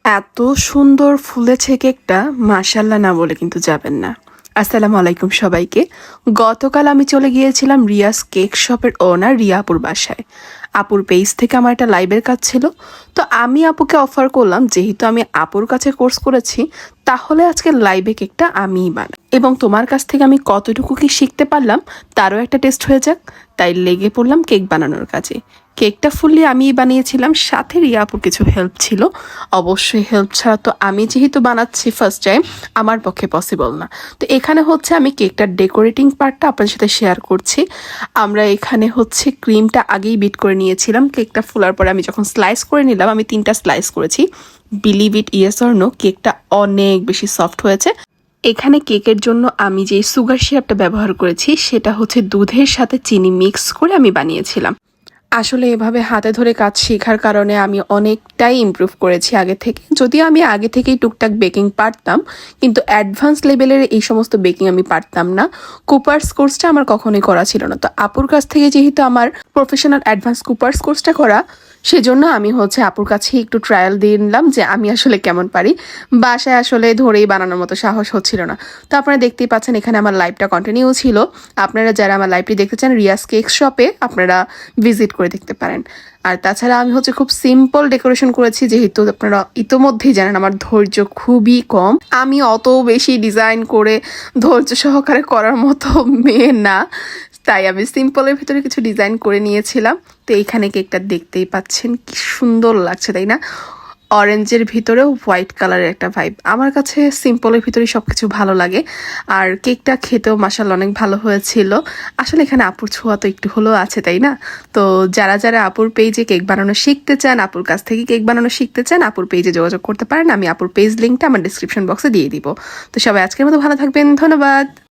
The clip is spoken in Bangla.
এত সুন্দর ফুলেছে কেকটা, মাশাল্লাহ না বলে কিন্তু যাবেন না। আসসালামু আলাইকুম সবাইকে। গতকাল আমি চলে গিয়েছিলাম রিয়াস কেক শপের ওনার রিয়া আপুর বাসায়। আপুর পেজ থেকে আমার একটা লাইভের কাজ ছিল, তো আমি আপুকে অফার করলাম যেহেতু আমি আপুর কাছে কোর্স করেছি, তাহলে আজকে লাইভে কেকটা আমিই বানাই এবং তোমার কাছ থেকে আমি কতটুকু কি শিখতে পারলাম তারও একটা টেস্ট হয়ে যাক। তাই লেগে পড়লাম কেক বানানোর কাজে। কেকটা ফুললি আমিই বানিয়েছিলাম, সাথে রিয়া আপুর কিছু হেল্প ছিল। অবশ্যই হেল্প ছাড়া তো আমি যেহেতু বানাচ্ছি ফার্স্ট টাইম, আমার পক্ষে পসিবল না। তো এখানে হচ্ছে আমি কেকটার ডেকোরেটিং পার্টটা আপনার সাথে শেয়ার করছি। আমরা এখানে হচ্ছে ক্রিমটা আগেই বিট করে নিয়েছিলাম। কেকটা ফুলার পরে আমি যখন স্লাইস করে নিলাম, আমি 3টা স্লাইস করেছি। Believe it yes or no, কেকটা অনেক বেশি সফট হয়েছে। এখানে কেকের জন্য আমি যে সুগার সিরাপটা ব্যবহার করেছি সেটা হচ্ছে দুধের সাথে চিনি মিক্স করে আমি বানিয়েছিলাম। আসলে এভাবে হাতে ধরে কাজ শেখার কারণে আমি অনেকটাই ইমপ্রুভ করেছি আগে থেকে। যদিও আমি আগে থেকেই টুকটাক বেকিং পারতাম, কিন্তু অ্যাডভান্স লেভেলের এই সমস্ত বেকিং আমি পারতাম না। কুপার্স কোর্সটা আমার কখনোই করা ছিল না। তো আপুর কাছ থেকে যেহেতু আমার প্রফেশনাল অ্যাডভান্স কুপার্স কোর্সটা করা, সেজন্য আমি হচ্ছে আপুর কাছে একটু ট্রায়াল দিয়ে নিলাম যে আমি আসলে কেমন পারি। বাসায় আসলে ধরেই বানানোর মতো সাহস হচ্ছিল না। তো আপনারা দেখতেই পাচ্ছেন এখানে আমার লাইভটা কন্টিনিউ ছিল। আপনারা যারা আমার লাইভটি দেখতে চান রিয়াস কেক শপে আপনারা ভিজিট করে দেখতে পারেন। আর তাছাড়া আমি হচ্ছে খুব সিম্পল ডেকোরেশন করেছি, যেহেতু আপনারা ইতোমধ্যেই জানেন আমার ধৈর্য খুবই কম। আমি অত বেশি ডিজাইন করে ধৈর্য সহকারে করার মতো মেয়ে না, তাই আমি সিম্পলের ভিতরে কিছু ডিজাইন করে নিয়েছিলাম। তো এইখানে কেকটা দেখতেই পাচ্ছেন কি সুন্দর লাগছে, তাই না? অরেঞ্জের ভিতরেও হোয়াইট কালারের একটা ভাইব। আমার কাছে সিম্পলের ভিতরে সব কিছু ভালো লাগে। আর কেকটা খেতেও মাশাআল্লাহ অনেক ভালো হয়েছিল। আসলে এখানে আপুর ছোঁয়া তো একটু হলেও আছে, তাই না? তো যারা যারা আপুর পেজে কেক বানানো শিখতে চান, আপুর কাছ থেকে কেক বানানো শিখতে চান, আপুর পেজে যোগাযোগ করতে পারেন। আমি আপুর পেজ লিঙ্কটা আমার ডিসক্রিপশন বক্সে দিয়ে দিব। তো সবাই আজকের মতো ভালো থাকবেন, ধন্যবাদ।